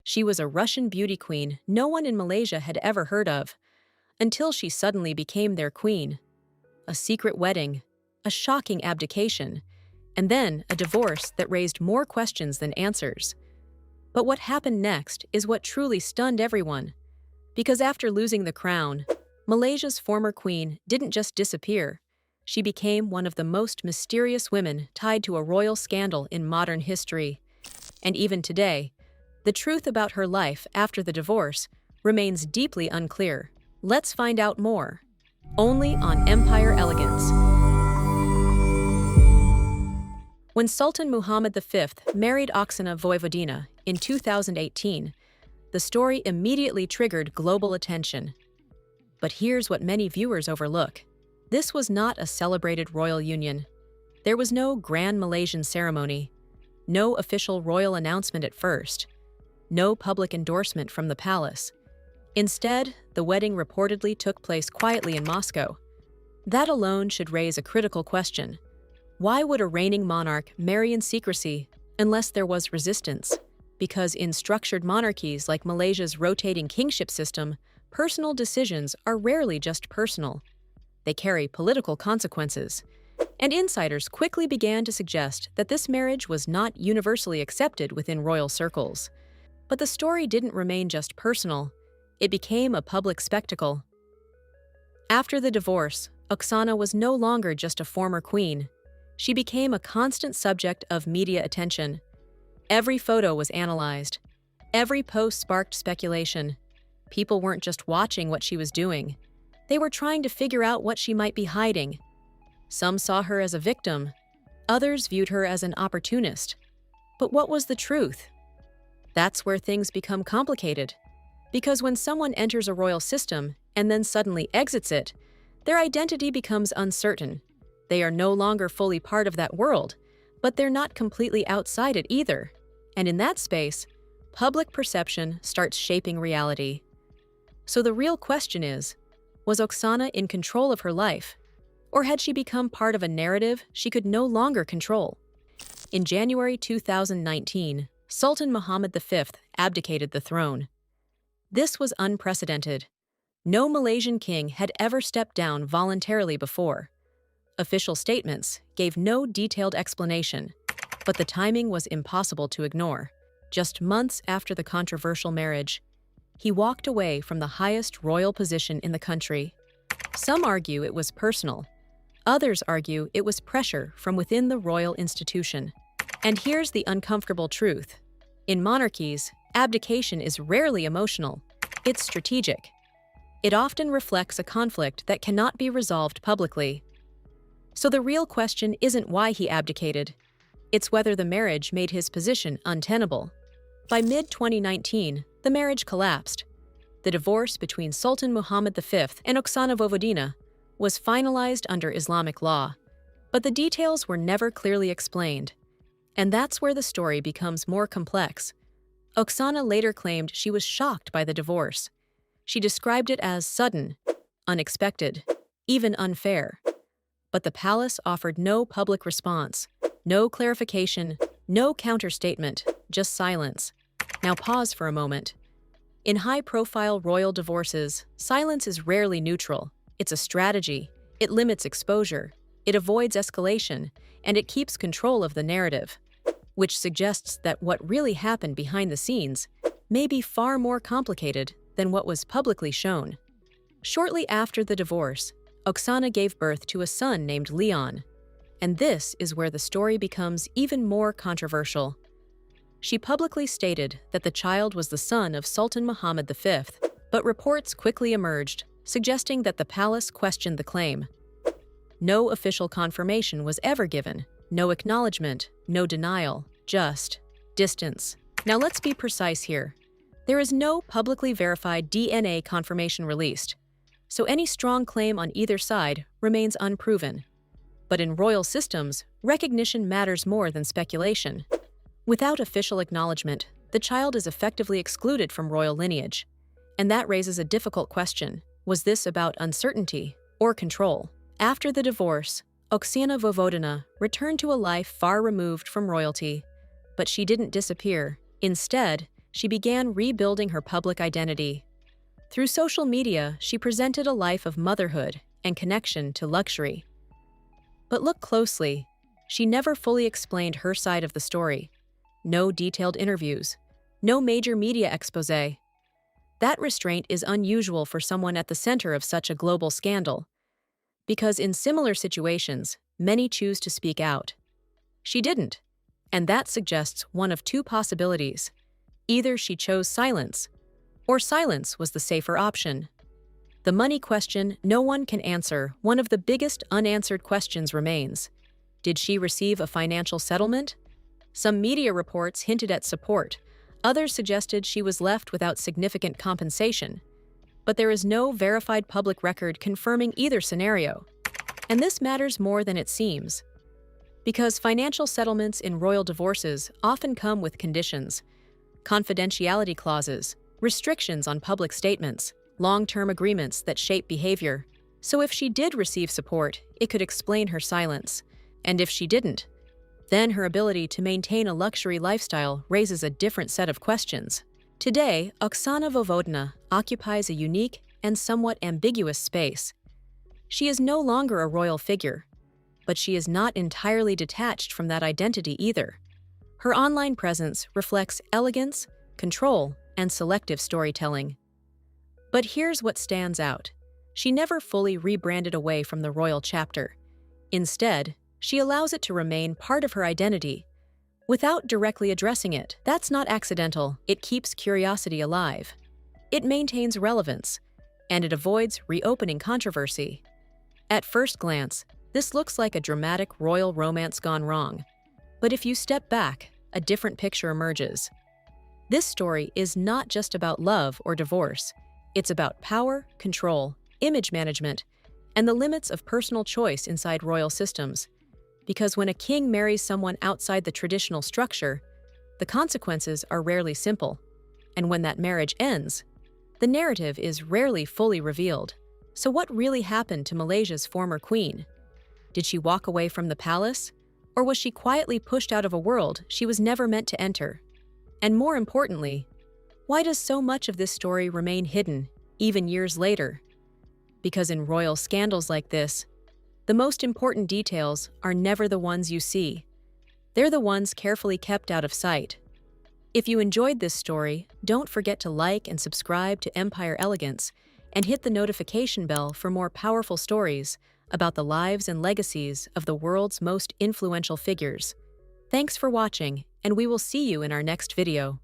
She was a Russian beauty queen no one in Malaysia had ever heard of, until she suddenly became their queen. A secret wedding, a shocking abdication, and then a divorce that raised more questions than answers. But what happened next is what truly stunned everyone. Because after losing the crown, Malaysia's former queen didn't just disappear. She became one of the most mysterious women tied to a royal scandal in modern history. And even today, the truth about her life after the divorce remains deeply unclear. Let's find out more. Only on Empire Elegance. When Sultan Muhammad V married Oksana Vojvodina in 2018, the story immediately triggered global attention. But here's what many viewers overlook. This was not a celebrated royal union. There was no grand Malaysian ceremony, no official royal announcement at first, no public endorsement from the palace. Instead, the wedding reportedly took place quietly in Moscow. That alone should raise a critical question. Why would a reigning monarch marry in secrecy unless there was resistance? Because in structured monarchies like Malaysia's rotating kingship system, personal decisions are rarely just personal. They carry political consequences. And insiders quickly began to suggest that this marriage was not universally accepted within royal circles. But the story didn't remain just personal. It became a public spectacle. After the divorce, Oksana was no longer just a former queen. She became a constant subject of media attention. Every photo was analyzed. Every post sparked speculation. People weren't just watching what she was doing. They were trying to figure out what she might be hiding. Some saw her as a victim. Others viewed her as an opportunist. But what was the truth? That's where things become complicated. Because when someone enters a royal system and then suddenly exits it, their identity becomes uncertain. They are no longer fully part of that world, but they're not completely outside it either. And in that space, public perception starts shaping reality. So the real question is, was Oksana in control of her life? Or had she become part of a narrative she could no longer control? In January 2019, Sultan Muhammad V abdicated the throne. This was unprecedented. No Malaysian king had ever stepped down voluntarily before. Official statements gave no detailed explanation, but the timing was impossible to ignore. Just months after the controversial marriage, he walked away from the highest royal position in the country. Some argue it was personal. Others argue it was pressure from within the royal institution. And here's the uncomfortable truth. In monarchies, abdication is rarely emotional. It's strategic. It often reflects a conflict that cannot be resolved publicly. So the real question isn't why he abdicated. It's whether the marriage made his position untenable. By mid-2019, the marriage collapsed. The divorce between Sultan Muhammad V and Oksana Vojvodina was finalized under Islamic law, but the details were never clearly explained. And that's where the story becomes more complex. Oksana later claimed she was shocked by the divorce. She described it as sudden, unexpected, even unfair. But the palace offered no public response, no clarification, no counterstatement, just silence. Now pause for a moment. In high-profile royal divorces, silence is rarely neutral. It's a strategy. It limits exposure. It avoids escalation, and it keeps control of the narrative, which suggests that what really happened behind the scenes may be far more complicated than what was publicly shown. Shortly after the divorce, Oksana gave birth to a son named Leon, and this is where the story becomes even more controversial. She publicly stated that the child was the son of Sultan Muhammad V, but reports quickly emerged, suggesting that the palace questioned the claim. No official confirmation was ever given, no acknowledgement, no denial, just distance. Now let's be precise here. There is no publicly verified DNA confirmation released, so any strong claim on either side remains unproven. But in royal systems, recognition matters more than speculation. Without official acknowledgement, the child is effectively excluded from royal lineage. And that raises a difficult question. Was this about uncertainty or control? After the divorce, Oksana Vojvodina returned to a life far removed from royalty. But she didn't disappear. Instead, she began rebuilding her public identity. Through social media, she presented a life of motherhood and connection to luxury. But look closely, she never fully explained her side of the story. No detailed interviews, no major media expose. That restraint is unusual for someone at the center of such a global scandal, because in similar situations, many choose to speak out. She didn't, and that suggests one of two possibilities. Either she chose silence, or silence was the safer option. The money question no one can answer, one of the biggest unanswered questions remains. Did she receive a financial settlement? Some media reports hinted at support. Others suggested she was left without significant compensation. But there is no verified public record confirming either scenario. And this matters more than it seems. Because financial settlements in royal divorces often come with conditions, confidentiality clauses, restrictions on public statements, long-term agreements that shape behavior. So if she did receive support, it could explain her silence. And if she didn't, then her ability to maintain a luxury lifestyle raises a different set of questions. Today, Oksana Vojvodina occupies a unique and somewhat ambiguous space. She is no longer a royal figure, but she is not entirely detached from that identity either. Her online presence reflects elegance, control, and selective storytelling. But here's what stands out. She never fully rebranded away from the royal chapter. Instead, she allows it to remain part of her identity, without directly addressing it. That's not accidental. It keeps curiosity alive. It maintains relevance, and it avoids reopening controversy. At first glance, this looks like a dramatic royal romance gone wrong. But if you step back, a different picture emerges. This story is not just about love or divorce. It's about power, control, image management, and the limits of personal choice inside royal systems. Because when a king marries someone outside the traditional structure, the consequences are rarely simple. And when that marriage ends, the narrative is rarely fully revealed. So what really happened to Malaysia's former queen? Did she walk away from the palace? Or was she quietly pushed out of a world she was never meant to enter? And more importantly, why does so much of this story remain hidden, even years later? Because in royal scandals like this, the most important details are never the ones you see. They're the ones carefully kept out of sight. If you enjoyed this story, don't forget to like and subscribe to Empire Elegance and hit the notification bell for more powerful stories about the lives and legacies of the world's most influential figures. Thanks for watching, and we will see you in our next video.